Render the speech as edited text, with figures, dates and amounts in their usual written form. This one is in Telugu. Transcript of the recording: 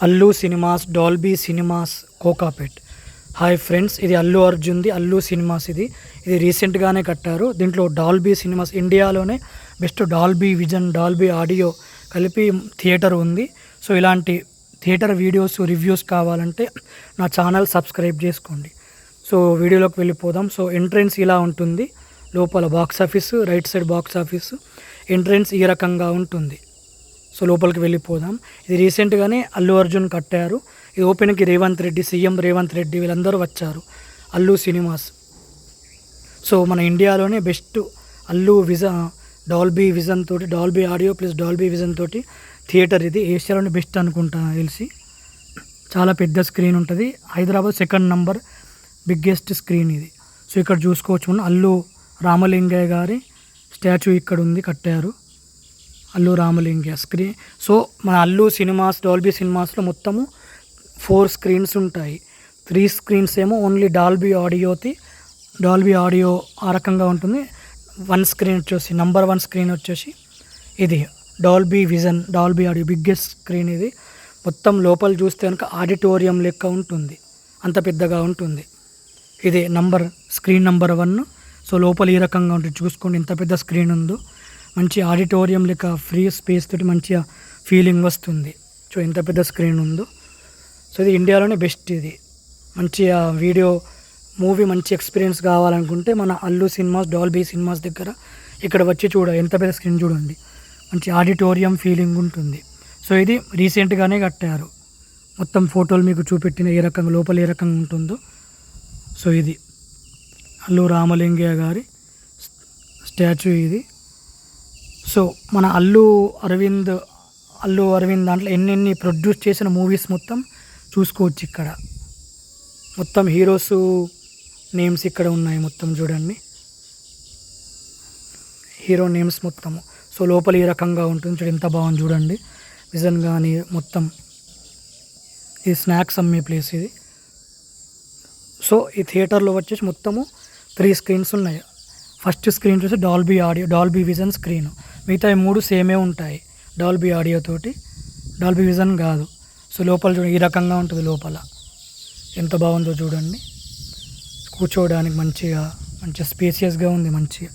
Allu cinemas, Dolby cinemas, Kokapet. Hi friends, ఇది అల్లు అర్జున్ది అల్లు సినిమాస్. ఇది రీసెంట్గానే కట్టారు. దీంట్లో డాల్బీ సినిమాస్, ఇండియాలోనే best Dolby vision, Dolby audio కలిపి థియేటర్ ఉంది. సో ఇలాంటి థియేటర్ వీడియోస్, రివ్యూస్ కావాలంటే నా ఛానల్ సబ్స్క్రైబ్ చేసుకోండి. సో వీడియోలోకి వెళ్ళిపోదాం. సో ఎంట్రెన్స్ ఇలా ఉంటుంది. లోపల box office, right side box office, entrance ఈ రకంగా ఉంటుంది. సో లోపలికి వెళ్ళిపోదాం. ఇది రీసెంట్గానే అల్లు అర్జున్ కట్టారు. ఇది ఓపెన్కి రేవంత్ రెడ్డి, సీఎం రేవంత్ రెడ్డి వీళ్ళందరూ వచ్చారు. అల్లు సినిమాస్. సో మన ఇండియాలోనే బెస్ట్ అల్లు డాల్బీ విజన్ తోటి, Dolby audio plus Dolby vision తోటి థియేటర్ ఇది. ఏషియాలోనే బెస్ట్ అనుకుంటా తెలిసి. చాలా పెద్ద స్క్రీన్ ఉంటుంది. Hyderabad 2nd number biggest screen ఇది. సో ఇక్కడ చూసుకోవచ్చు మనం అల్లు రామలింగయ్య గారి స్టాచ్యూ ఇక్కడ ఉంది, కట్టారు. అల్లు రామలింగయ్య స్క్రీన్. సో మన అల్లు సినిమాస్, డాల్బీ సినిమాస్లో మొత్తము 4 స్క్రీన్స్ ఉంటాయి. 3 స్క్రీన్స్ ఏమో ఓన్లీ డాల్బీ ఆడియో ఆ రకంగా ఉంటుంది. 1 స్క్రీన్ వచ్చేసి నంబర్ 1 స్క్రీన్ వచ్చేసి ఇది Dolby vision, Dolby audio biggest screen ఇది. మొత్తం లోపల చూస్తే కనుక ఆడిటోరియం లెక్క ఉంటుంది, అంత పెద్దగా ఉంటుంది. ఇది స్క్రీన్ నంబర్ 1. సో లోపల ఈ రకంగా ఉంటుంది. చూసుకోండి ఎంత పెద్ద స్క్రీన్ ఉందో. మంచి ఆడిటోరియం లెక్క ఫ్రీ స్పేస్ తోటి మంచిగా ఫీలింగ్ వస్తుంది. సో ఎంత పెద్ద స్క్రీన్ ఉందో. సో ఇది ఇండియాలోనే బెస్ట్. ఇది మంచిగా మూవీ మంచి ఎక్స్పీరియన్స్ కావాలనుకుంటే మన అల్లు సినిమాస్, డాల్బీ సినిమాస్ దగ్గర ఇక్కడ వచ్చి ఎంత పెద్ద స్క్రీన్ చూడండి. మంచి ఆడిటోరియం ఫీలింగ్ ఉంటుంది. సో ఇది రీసెంట్గానే కట్టారు. మొత్తం ఫోటోలు మీకు చూపెట్టిన ఏ రకంగా లోపల ఏ రకంగా ఉంటుందో. సో ఇది అల్లు రామలింగయ్య గారి స్టాచ్యూ ఇది. సో మన అల్లు అరవింద్ దాంట్లో ఎన్నెన్ని ప్రొడ్యూస్ చేసిన మూవీస్ మొత్తం చూసుకోవచ్చు ఇక్కడ. మొత్తం హీరోస్ నేమ్స్ ఇక్కడ ఉన్నాయి. మొత్తం చూడండి, హీరో నేమ్స్ మొత్తము. సో లోపల ఈ రకంగా ఉంటుంది. చూడండి ఎంత బాగుంది చూడండి. విజన్ కానీ మొత్తం. ఇది స్నాక్స్ అమ్మే ప్లేస్ ఇది. సో ఈ థియేటర్లో వచ్చేసి మొత్తము 3 స్క్రీన్స్ ఉన్నాయి. ఫస్ట్ స్క్రీన్ చూసి Dolby audio, Dolby vision screen. మిగతా 3 సేమే ఉంటాయి డాల్బీ ఆడియో తోటి, డాల్బీ విజన్ కాదు. సో లోపల చూడండి ఈ రకంగా ఉంటుంది. లోపల ఎంత బాగుందో చూడండి. కూర్చోవడానికి మంచిగా స్పేసియస్గా ఉంది మంచిగా.